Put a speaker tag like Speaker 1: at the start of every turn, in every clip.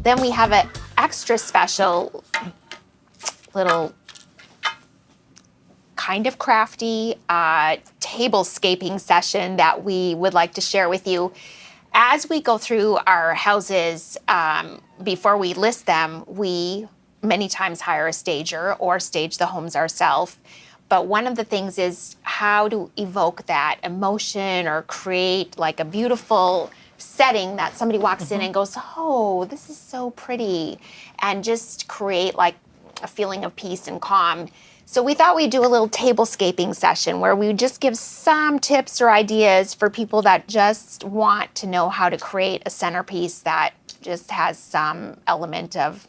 Speaker 1: then we have an extra special little kind of crafty tablescaping session that we would like to share with you. As we go through our houses, before we list them, we many times hire a stager or stage the homes ourselves. But one of the things is how to evoke that emotion or create like a beautiful setting that somebody walks in and goes, oh, this is so pretty, and just create like a feeling of peace and calm. So we thought we'd do a little tablescaping session where we would just give some tips or ideas for people that just want to know how to create a centerpiece that just has some element of,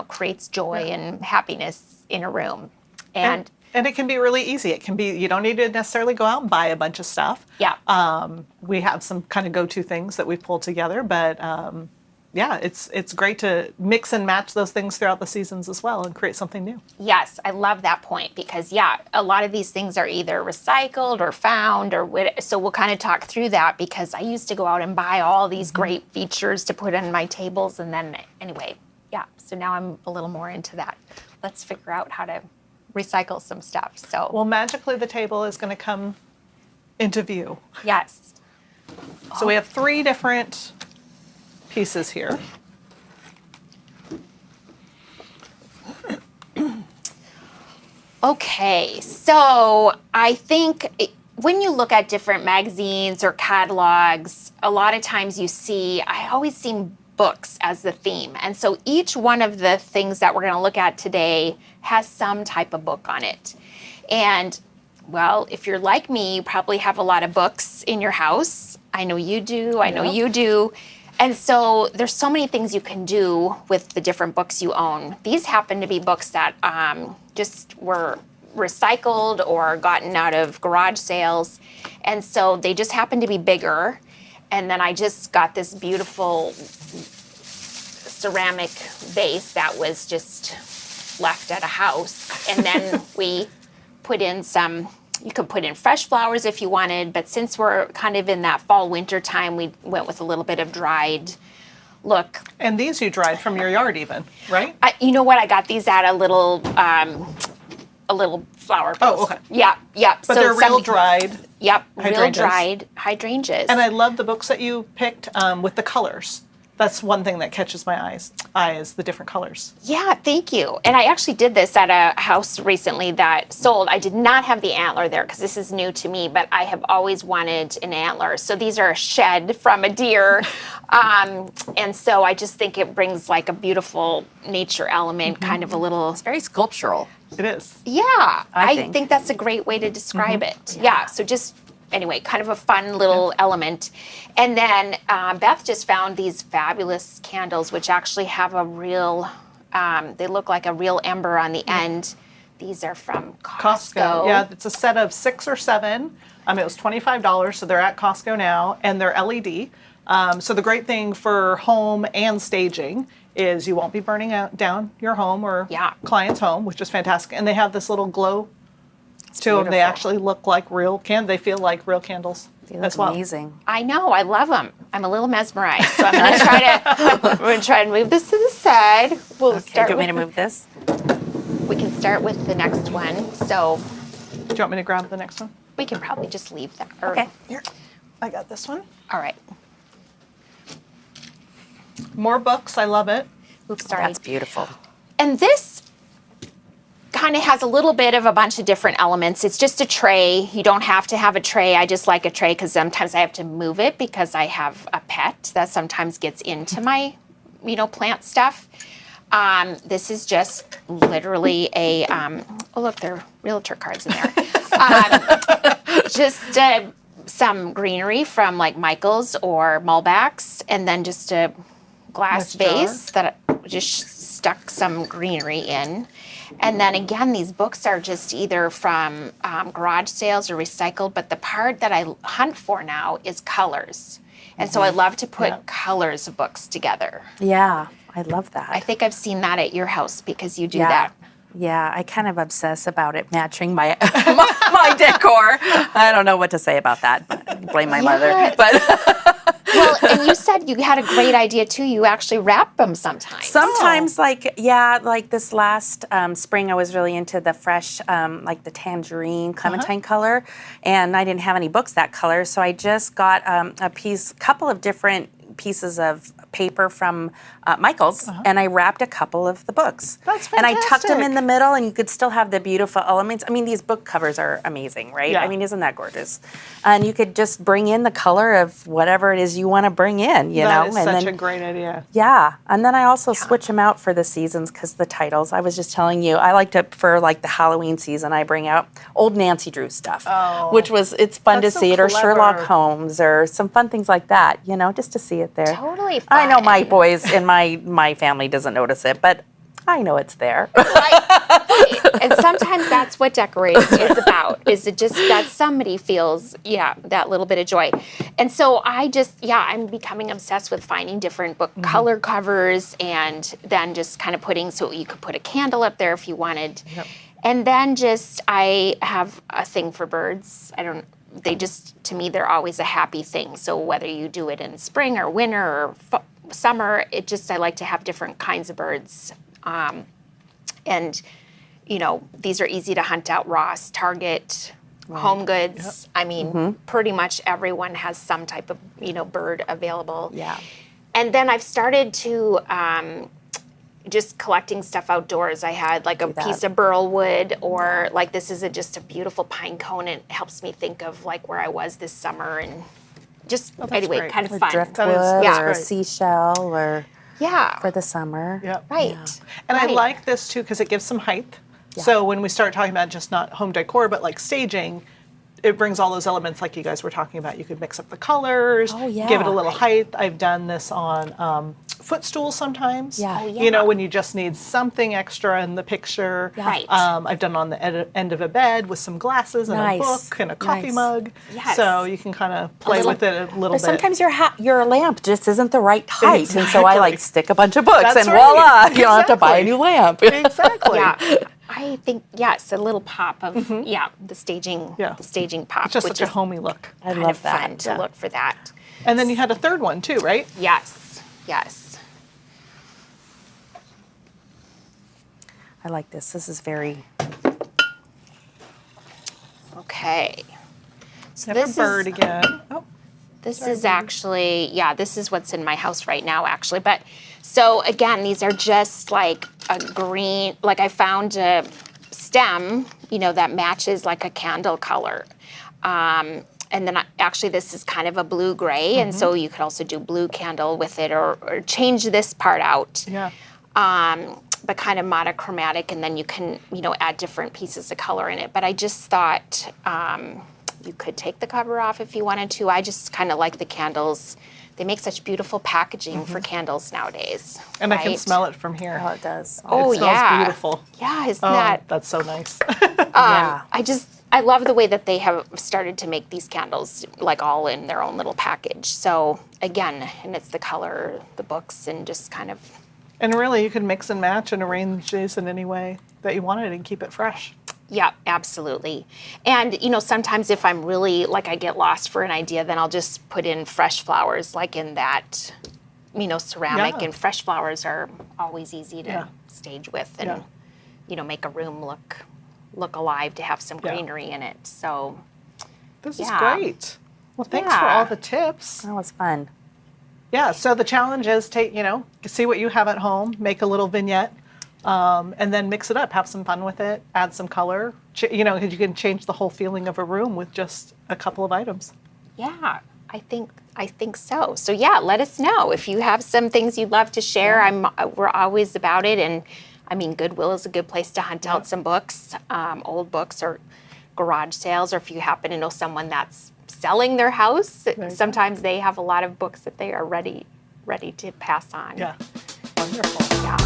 Speaker 1: creates joy and happiness in a room. And
Speaker 2: it can be really easy. It can be, you don't need to necessarily go out and buy a bunch of stuff.
Speaker 1: Yeah.
Speaker 2: We have some kind of go-to things that we've pulled together, but it's great to mix and match those things throughout the seasons as well and create something new.
Speaker 1: Yes, I love that point because, a lot of these things are either recycled or found so we'll kind of talk through that because I used to go out and buy all these great features to put on my tables and then anyway, so now I'm a little more into that. Let's figure out how to recycle some stuff. So,
Speaker 2: well, magically the table is going to come into view.
Speaker 1: Yes.
Speaker 2: So we have 3 different pieces here.
Speaker 1: Okay, so I think when you look at different magazines or catalogs, a lot of times I always see books as the theme. And so each one of the things that we're going to look at today has some type of book on it. And, well, if you're like me, you probably have a lot of books in your house. I know you do. I know you do. And so there's so many things you can do with the different books you own. These happen to be books that just were recycled or gotten out of garage sales. And so they just happen to be bigger. And then I just got this beautiful ceramic vase that was just left at a house. And then we put in you could put in fresh flowers if you wanted, but since we're kind of in that fall winter time, we went with a little bit of dried look.
Speaker 2: And these you dried from your yard even, right?
Speaker 1: You know what? I got these at a little flower place.
Speaker 2: Oh, okay.
Speaker 1: Yeah.
Speaker 2: But they're real dried.
Speaker 1: Yep,
Speaker 2: hydrangeas.
Speaker 1: real dried hydrangeas.
Speaker 2: And I love the books that you picked with the colors. That's one thing that catches my eye is the different colors.
Speaker 1: Yeah, thank you. And I actually did this at a house recently that sold. I did not have the antler there because this is new to me, but I have always wanted an antler. So these are a shed from a deer. And so I just think it brings like a beautiful nature element, kind of a little...
Speaker 3: It's very sculptural.
Speaker 2: It is.
Speaker 1: Yeah, I think that's a great way to describe it. Yeah, so just... Anyway, kind of a fun little element. And then Beth just found these fabulous candles, which actually have a real, they look like a real ember on the end. These are from Costco.
Speaker 2: Yeah, it's a set of 6 or 7. It was $25, so they're at Costco now, and they're LED. So the great thing for home and staging is you won't be burning down your home or client's home, which is fantastic. And they have this little glow to them. They actually look like real they feel like real candles as well.
Speaker 3: Amazing.
Speaker 1: I know, I love them. I'm a little mesmerized, so I'm going to try to move this to the side. We'll start.
Speaker 3: Do you want me to move this?
Speaker 1: We can start with the next one. So,
Speaker 2: do you want me to grab the next one?
Speaker 1: We can probably just leave that.
Speaker 3: Okay.
Speaker 2: Here, I got this one.
Speaker 1: All right.
Speaker 2: More books. I love it.
Speaker 1: Oops, sorry.
Speaker 3: That's beautiful.
Speaker 1: And this kind of has a little bit of a bunch of different elements. It's just a tray. You don't have to have a tray. I just like a tray because sometimes I have to move it because I have a pet that sometimes gets into my, plant stuff. This is just literally a, oh look, there are realtor cards in there. Just some greenery from like Michael's or Mullbach's, and then just a glass vase that I just stuck some greenery in. And then again, these books are just either from garage sales or recycled, but the part that I hunt for now is colors. And so I love to put colors of books together.
Speaker 3: Yeah, I love that.
Speaker 1: I think I've seen that at your house because you do that.
Speaker 3: Yeah, I kind of obsess about it matching my my decor. I don't know what to say about that. But blame my mother. But
Speaker 1: Well, and you said you had a great idea too. You actually wrap them sometimes.
Speaker 3: Sometimes, like this last spring, I was really into the fresh, like the tangerine clementine color, and I didn't have any books that color, so I just got couple of different pieces of paper from Michael's, and I wrapped a couple of the books.
Speaker 2: That's
Speaker 3: And I tucked them
Speaker 2: fantastic.
Speaker 3: in the middle, and you could still have the beautiful elements. I mean, these book covers are amazing, right?
Speaker 2: Yeah.
Speaker 3: I mean, isn't that gorgeous? And you could just bring in the color of whatever it is you want to bring in, you
Speaker 2: That
Speaker 3: know?
Speaker 2: is
Speaker 3: And
Speaker 2: such
Speaker 3: then,
Speaker 2: a great idea.
Speaker 3: yeah, and then I also switch them out for the seasons because the titles. I was just telling you, I like to, for like the Halloween season, I bring out old Nancy Drew stuff, which it's fun
Speaker 2: That's
Speaker 3: to
Speaker 2: so
Speaker 3: see it, or Sherlock
Speaker 2: clever.
Speaker 3: Holmes, or some fun things like that, you know, just to see it there.
Speaker 1: Totally
Speaker 3: I know my
Speaker 1: fun.
Speaker 3: boys and my family doesn't notice it, but I know it's there.
Speaker 1: Right. And sometimes that's what decorating is about, is it just that somebody feels, that little bit of joy. And so I'm becoming obsessed with finding different book color covers, and then just kind of putting, so you could put a candle up there if you wanted.
Speaker 2: Yep.
Speaker 1: And then I have a thing for birds. To me, they're always a happy thing. So whether you do it in spring or winter or summer, I like to have different kinds of birds. And, these are easy to hunt out. Ross, Target, Home Goods. I mean, pretty much everyone has some type of, bird available.
Speaker 3: Yeah.
Speaker 1: And then I've started to just collecting stuff outdoors. I had like a piece of burl wood, or like this is just a beautiful pine cone. It helps me think of like where I was this summer, and just anyway,
Speaker 2: great.
Speaker 1: kind of
Speaker 3: Or
Speaker 1: fun.
Speaker 3: driftwood,
Speaker 1: Yeah.
Speaker 3: or a
Speaker 2: great.
Speaker 3: seashell, or
Speaker 1: Yeah.
Speaker 3: for the summer.
Speaker 2: Yep.
Speaker 1: Right.
Speaker 2: And I
Speaker 1: Right.
Speaker 2: like this too because it gives some height. So when we start talking about just not home decor, but like staging, it brings all those elements like you guys were talking about. You could mix up the colors,
Speaker 3: Oh, yeah.
Speaker 2: give it a little height. I've done this on footstools sometimes.
Speaker 3: Yeah. Oh,
Speaker 2: You know, when you just need something extra in the picture.
Speaker 1: Right.
Speaker 2: I've done on the end of a bed with some glasses and
Speaker 3: Nice.
Speaker 2: a book and a coffee
Speaker 3: Nice.
Speaker 2: mug.
Speaker 1: Yes.
Speaker 2: So you can kind of play with it a little
Speaker 3: Or
Speaker 2: bit.
Speaker 3: sometimes your lamp just isn't the right height, and so I
Speaker 2: Exactly.
Speaker 3: like stick a bunch of books,
Speaker 2: That's
Speaker 3: and
Speaker 2: right.
Speaker 3: voila, you don't have to buy a
Speaker 2: Exactly.
Speaker 3: new lamp.
Speaker 2: Exactly.
Speaker 1: Yeah. I think yes, a little pop of the staging,
Speaker 2: Yeah.
Speaker 1: the staging pop,
Speaker 2: It's just
Speaker 1: which
Speaker 2: such a
Speaker 1: is
Speaker 2: homey look.
Speaker 3: I
Speaker 1: kind
Speaker 3: love
Speaker 1: of fun
Speaker 3: that.
Speaker 1: to look for that.
Speaker 2: And then you had a third one too, right?
Speaker 1: Yes, yes.
Speaker 3: I like this. This is very.
Speaker 1: Okay. So
Speaker 2: You have
Speaker 1: this
Speaker 2: a bird
Speaker 1: is
Speaker 2: again. Oh,
Speaker 1: this is actually this is what's in my house right now actually. But so again, these are just like a green. Like I found a stem, that matches like a candle color. And then actually this is kind of a blue gray, and so you could also do blue candle with it, or change this part out.
Speaker 2: yeah.
Speaker 1: But kind of monochromatic, and then you can, add different pieces of color in it. But I just thought you could take the cover off if you wanted to. I just kind of like the candles. They make such beautiful packaging for candles nowadays.
Speaker 2: And I can
Speaker 1: right?
Speaker 2: smell it from here.
Speaker 3: Oh, it does.
Speaker 1: Oh,
Speaker 2: It smells
Speaker 1: yeah.
Speaker 2: beautiful.
Speaker 1: Yeah, isn't
Speaker 2: Oh,
Speaker 1: that?
Speaker 2: that's so nice.
Speaker 3: Yeah.
Speaker 1: I love the way that they have started to make these candles like all in their own little package. So again, and it's the color, the books, and just kind of.
Speaker 2: And really, you can mix and match and arrange these in any way that you wanted and keep it fresh.
Speaker 1: Yeah, absolutely. And, sometimes if I'm really, I get lost for an idea, then I'll just put in fresh flowers, like in that, ceramic.
Speaker 2: Yeah.
Speaker 1: And fresh flowers are always easy to
Speaker 2: Yeah.
Speaker 1: stage with and,
Speaker 2: Yeah.
Speaker 1: make a room look alive, to have some
Speaker 2: Yeah.
Speaker 1: greenery in it. So,
Speaker 2: This is
Speaker 1: Yeah.
Speaker 2: great. Well, thanks for
Speaker 1: Yeah.
Speaker 2: all the tips.
Speaker 3: That was fun.
Speaker 2: Yeah, so the challenge is see what you have at home, make a little vignette, and then mix it up, have some fun with it, add some color. Because you can change the whole feeling of a room with just a couple of items.
Speaker 1: yeah, I think so. So yeah, let us know if you have some things you'd love to share. We're always about it, and I mean, Goodwill is a good place to hunt out some books, old books, or garage sales, or if you happen to know someone that's selling their house. Sometimes they have a lot of books that they are ready to pass on.
Speaker 2: Yeah, wonderful.
Speaker 1: Yeah.